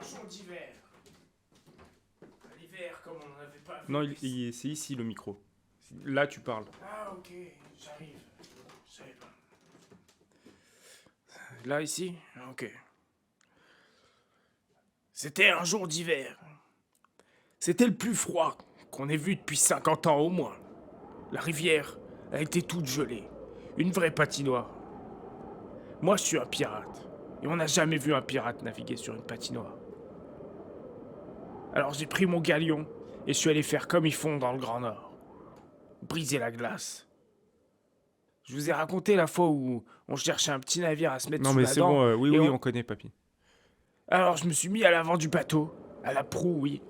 jour d'hiver. L'hiver comme on n'en avait pas vu. Non, c'est ici le micro. Là, tu parles. Ah ok, j'arrive. Je savais pas. Là, ici? Ok. C'était un jour d'hiver. C'était le plus froid qu'on ait vu depuis 50 ans au moins. La rivière a été toute gelée. Une vraie patinoire. Moi, je suis un pirate. Et on n'a jamais vu un pirate naviguer sur une patinoire. Alors j'ai pris mon galion et je suis allé faire comme ils font dans le Grand Nord. Briser la glace. Je vous ai raconté la fois où on cherchait un petit navire à se mettre Non, sous mais la c'est dent. bon, et on connaît, papy. Alors je me suis mis à l'avant du bateau, à la proue, oui.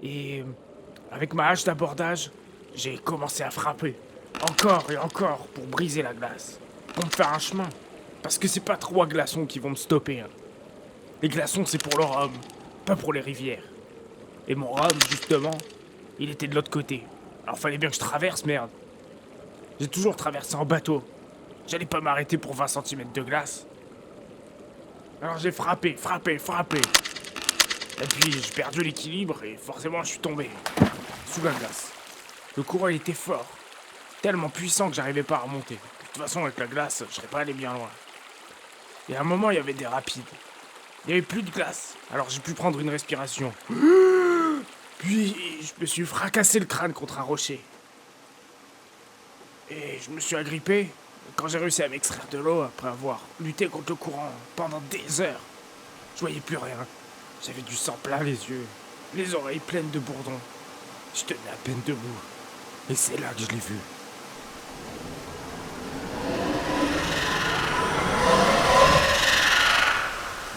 Et avec ma hache d'abordage, j'ai commencé à frapper. Encore et encore pour briser la glace. Pour me faire un chemin. Parce que c'est pas 3 glaçons qui vont me stopper. Hein. Les glaçons, c'est pour le rhum, pas pour les rivières. Et mon rhum, justement, il était de l'autre côté. Alors fallait bien que je traverse, merde. J'ai toujours traversé en bateau. J'allais pas m'arrêter pour 20 centimètres de glace. Alors j'ai frappé. Et puis j'ai perdu l'équilibre et forcément je suis tombé. Sous la glace. Le courant il était fort. Tellement puissant que j'arrivais pas à remonter. De toute façon avec la glace, je serais pas allé bien loin. Et à un moment il y avait des rapides. Il y avait plus de glace. Alors j'ai pu prendre une respiration. Puis je me suis fracassé le crâne contre un rocher. Et je me suis agrippé. Quand j'ai réussi à m'extraire de l'eau après avoir lutté contre le courant pendant des heures, je voyais plus rien. J'avais du sang plein les yeux, les oreilles pleines de bourdons. Je tenais à peine debout. Et c'est là que je l'ai vu.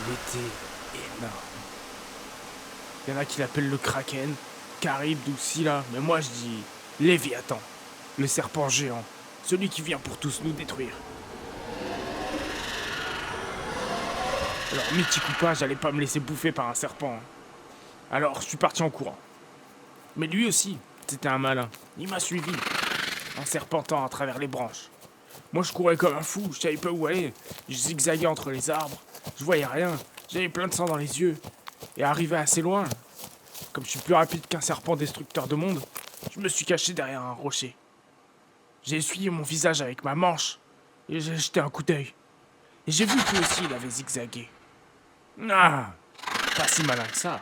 Il était énorme. Il y en a qui l'appellent le Kraken, Charybde ou Scylla, mais moi je dis Léviathan, le serpent géant, celui qui vient pour tous nous détruire. Alors, mythique ou pas, j'allais pas me laisser bouffer par un serpent. Hein. Alors, je suis parti en courant. Mais lui aussi, c'était un malin. Il m'a suivi, en serpentant à travers les branches. Moi, je courais comme un fou, je savais pas où aller. Je zigzaguais entre les arbres, je voyais rien. J'avais plein de sang dans les yeux. Et arrivé assez loin, comme je suis plus rapide qu'un serpent destructeur de monde, je me suis caché derrière un rocher. J'ai essuyé mon visage avec ma manche et j'ai jeté un coup d'œil. Et j'ai vu que lui aussi il avait zigzagué. Ah, pas si malin que ça.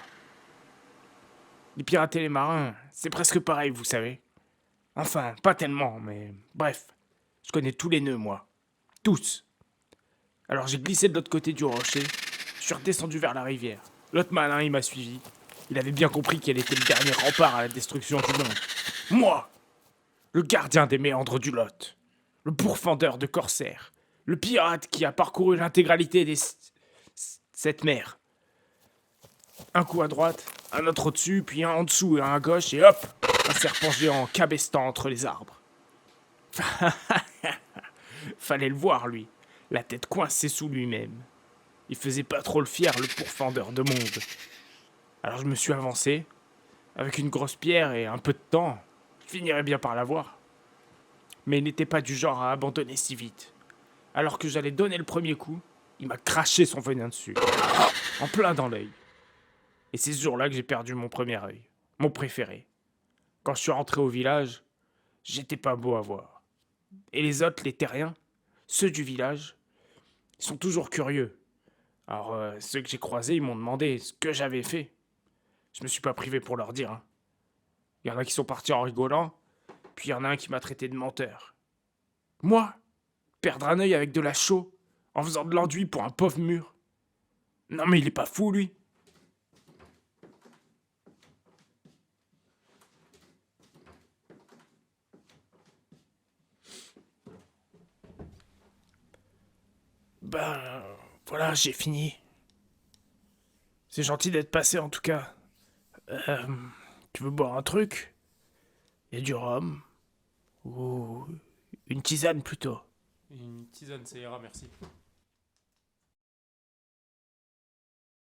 Les pirates et les marins, c'est presque pareil, vous savez. Enfin, pas tellement, mais bref. Je connais tous les nœuds, moi. Tous. Alors j'ai glissé de l'autre côté du rocher, je suis redescendu vers la rivière. L'autre malin, il m'a suivi. Il avait bien compris qu'elle était le dernier rempart à la destruction du monde. Moi, le gardien des méandres du Lot, le pourfendeur de corsaires, le pirate qui a parcouru l'intégralité des cette mer. Un coup à droite, un autre au-dessus, puis un en dessous et un à gauche, et hop, un serpent géant cabestant entre les arbres. Fallait le voir, lui, la tête coincée sous lui-même. Il faisait pas trop le fier, le pourfendeur de monde. Alors je me suis avancé, avec une grosse pierre et un peu de temps, je finirais bien par l'avoir. Mais il n'était pas du genre à abandonner si vite. Alors que j'allais donner le premier coup, il m'a craché son venin dessus, en plein dans l'œil. Et c'est ce jour-là que j'ai perdu mon premier œil, mon préféré. Quand je suis rentré au village, j'étais pas beau à voir. Et les autres, les terriens, ceux du village, ils sont toujours curieux. Alors, ceux que j'ai croisés, ils m'ont demandé ce que j'avais fait. Je me suis pas privé pour leur dire. Hein. Il y en a qui sont partis en rigolant, puis il y en a un qui m'a traité de menteur. Moi, perdre un œil avec de la chaux, en faisant de l'enduit pour un pauvre mur. Non mais il est pas fou, lui. Ben, voilà, j'ai fini. C'est gentil d'être passé en tout cas. Euh, Tu veux boire un truc? Il y a du rhum. Ou une tisane plutôt. Une tisane, ça ira, merci.